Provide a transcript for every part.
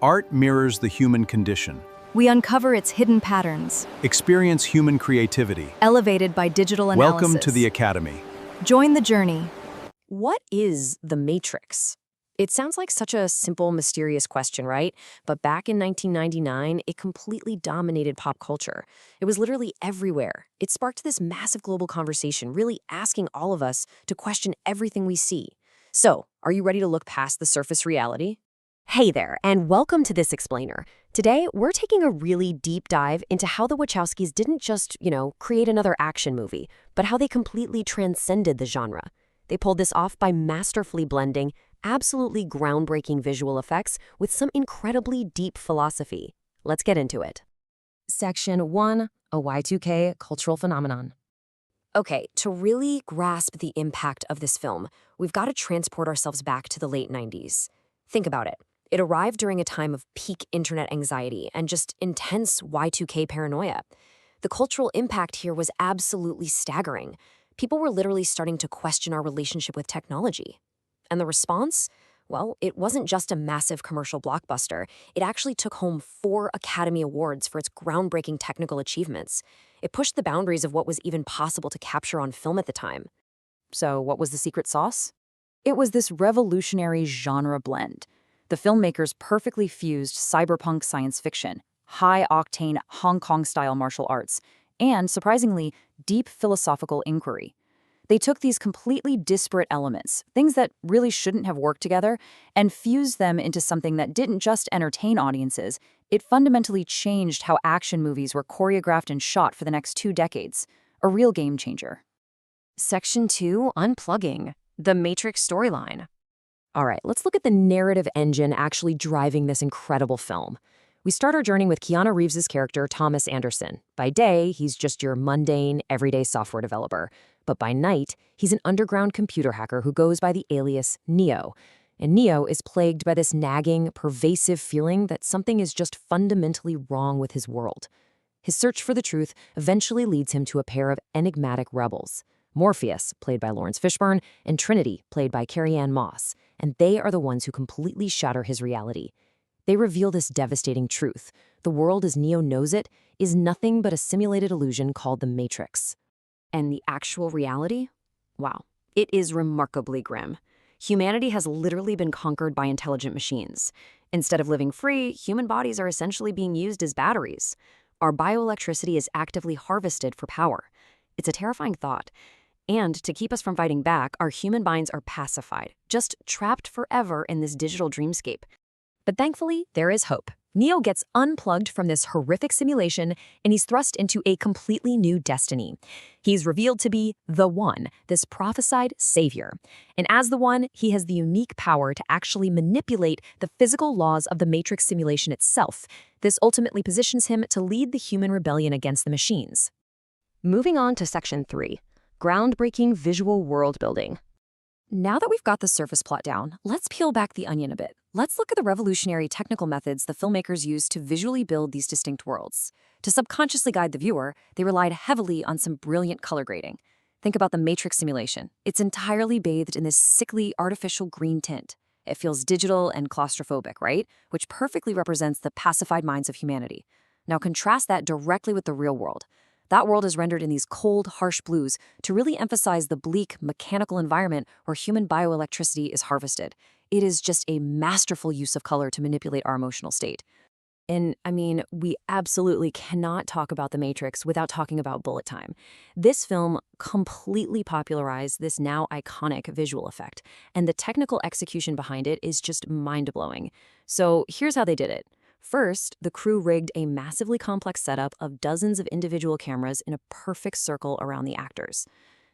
Art mirrors the human condition. We uncover its hidden patterns, Experience human creativity. elevated by digital analysis. Welcome to the Academy. Join the journey. What is the Matrix? It sounds like such a simple, mysterious question, right? But back in 1999, it completely dominated pop culture. It was literally everywhere. It sparked this massive global conversation, really asking all of us to question everything we see. So, are you ready to look past the surface reality? Hey there, and welcome to This Explainer. Today, we're taking a really deep dive into how the Wachowskis didn't just, create another action movie, but how they completely transcended the genre. They pulled this off by masterfully blending absolutely groundbreaking visual effects with some incredibly deep philosophy. Let's get into it. Section 1, a Y2K cultural phenomenon. Okay, to really grasp the impact of this film, we've got to transport ourselves back to the late 90s. Think about it. It arrived during a time of peak internet anxiety and just intense Y2K paranoia. The cultural impact here was absolutely staggering. People were literally starting to question our relationship with technology. And the response? Well, it wasn't just a massive commercial blockbuster. It actually took home 4 Academy Awards for its groundbreaking technical achievements. It pushed the boundaries of what was even possible to capture on film at the time. So, what was the secret sauce? It was this revolutionary genre blend. The filmmakers perfectly fused cyberpunk science fiction, high-octane Hong Kong-style martial arts, and, surprisingly, deep philosophical inquiry. They took these completely disparate elements, things that really shouldn't have worked together, and fused them into something that didn't just entertain audiences, it fundamentally changed how action movies were choreographed and shot for the next 2 decades. A real game changer. Section 2, unplugging. The Matrix storyline. All right, let's look at the narrative engine actually driving this incredible film. We start our journey with Keanu Reeves' character, Thomas Anderson. By day, he's just your mundane, everyday software developer. But by night, he's an underground computer hacker who goes by the alias Neo. And Neo is plagued by this nagging, pervasive feeling that something is just fundamentally wrong with his world. His search for the truth eventually leads him to a pair of enigmatic rebels. Morpheus, played by Lawrence Fishburne, and Trinity, played by Carrie-Anne Moss. And they are the ones who completely shatter his reality. They reveal this devastating truth. The world as Neo knows it is nothing but a simulated illusion called the Matrix. And the actual reality? Wow, it is remarkably grim. Humanity has literally been conquered by intelligent machines. Instead of living free, human bodies are essentially being used as batteries. Our bioelectricity is actively harvested for power. It's a terrifying thought. And to keep us from fighting back, our human minds are pacified, just trapped forever in this digital dreamscape. But thankfully, there is hope. Neo gets unplugged from this horrific simulation, and he's thrust into a completely new destiny. He's revealed to be the One, this prophesied savior. And as the One, he has the unique power to actually manipulate the physical laws of the Matrix simulation itself. This ultimately positions him to lead the human rebellion against the machines. Moving on to Section 3, groundbreaking visual world building. Now that we've got the surface plot down, let's peel back the onion a bit. Let's look at the revolutionary technical methods the filmmakers used to visually build these distinct worlds. To subconsciously guide the viewer, they relied heavily on some brilliant color grading. Think about the Matrix simulation. It's entirely bathed in this sickly, artificial green tint. It feels digital and claustrophobic, right? Which perfectly represents the pacified minds of humanity. Now contrast that directly with the real world. That world is rendered in these cold, harsh blues to really emphasize the bleak, mechanical environment where human bioelectricity is harvested. It is just a masterful use of color to manipulate our emotional state. And, we absolutely cannot talk about The Matrix without talking about bullet time. This film completely popularized this now iconic visual effect, and the technical execution behind it is just mind-blowing. So here's how they did it. First, the crew rigged a massively complex setup of dozens of individual cameras in a perfect circle around the actors.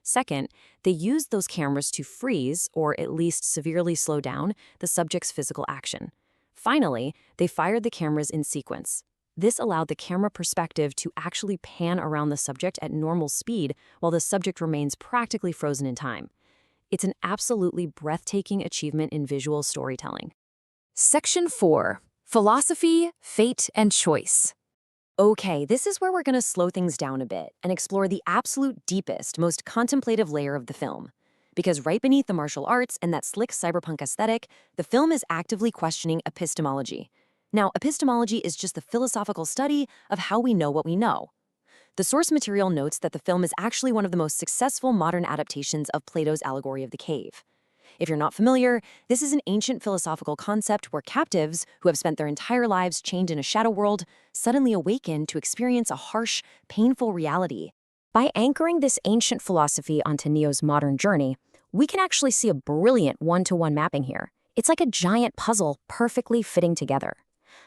Second, they used those cameras to freeze, or at least severely slow down, the subject's physical action. Finally, they fired the cameras in sequence. This allowed the camera perspective to actually pan around the subject at normal speed while the subject remains practically frozen in time. It's an absolutely breathtaking achievement in visual storytelling. Section 4. Philosophy, Fate, and Choice. Okay, this is where we're going to slow things down a bit and explore the absolute deepest, most contemplative layer of the film. Because right beneath the martial arts and that slick cyberpunk aesthetic, the film is actively questioning epistemology. Now, epistemology is just the philosophical study of how we know what we know. The source material notes that the film is actually one of the most successful modern adaptations of Plato's allegory of the cave. If you're not familiar, this is an ancient philosophical concept where captives, who have spent their entire lives chained in a shadow world, suddenly awaken to experience a harsh, painful reality. By anchoring this ancient philosophy onto Neo's modern journey, we can actually see a brilliant one-to-one mapping here. It's like a giant puzzle perfectly fitting together.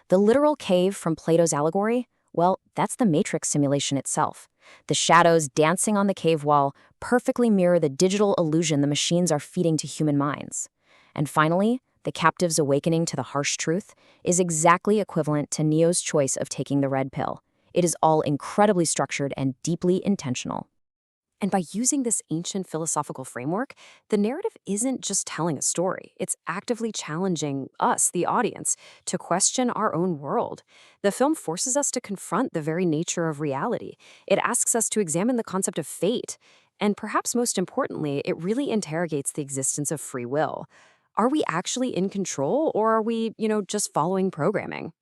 The literal cave from Plato's allegory, well, that's the Matrix simulation itself. The shadows dancing on the cave wall perfectly mirror the digital illusion the machines are feeding to human minds. And finally, the captive's awakening to the harsh truth is exactly equivalent to Neo's choice of taking the red pill. It is all incredibly structured and deeply intentional. And by using this ancient philosophical framework, the narrative isn't just telling a story. It's actively challenging us, the audience, to question our own world. The film forces us to confront the very nature of reality. It asks us to examine the concept of fate. And perhaps most importantly, it really interrogates the existence of free will. Are we actually in control, or are we, just following programming?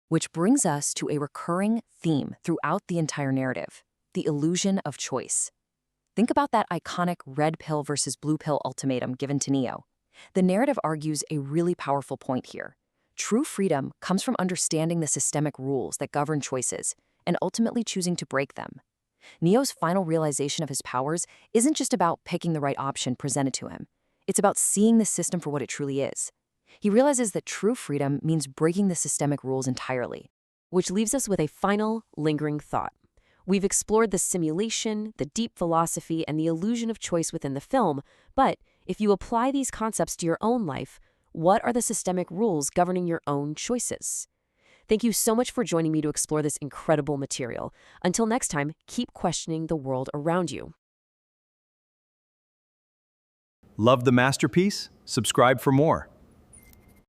Which brings us to a recurring theme throughout the entire narrative: the illusion of choice. Think about that iconic red pill versus blue pill ultimatum given to Neo. The narrative argues a really powerful point here. True freedom comes from understanding the systemic rules that govern choices and ultimately choosing to break them. Neo's final realization of his powers isn't just about picking the right option presented to him. It's about seeing the system for what it truly is. He realizes that true freedom means breaking the systemic rules entirely. Which leaves us with a final, lingering thought. We've explored the simulation, the deep philosophy, and the illusion of choice within the film, but if you apply these concepts to your own life, what are the systemic rules governing your own choices? Thank you so much for joining me to explore this incredible material. Until next time, keep questioning the world around you. Love the masterpiece? Subscribe for more.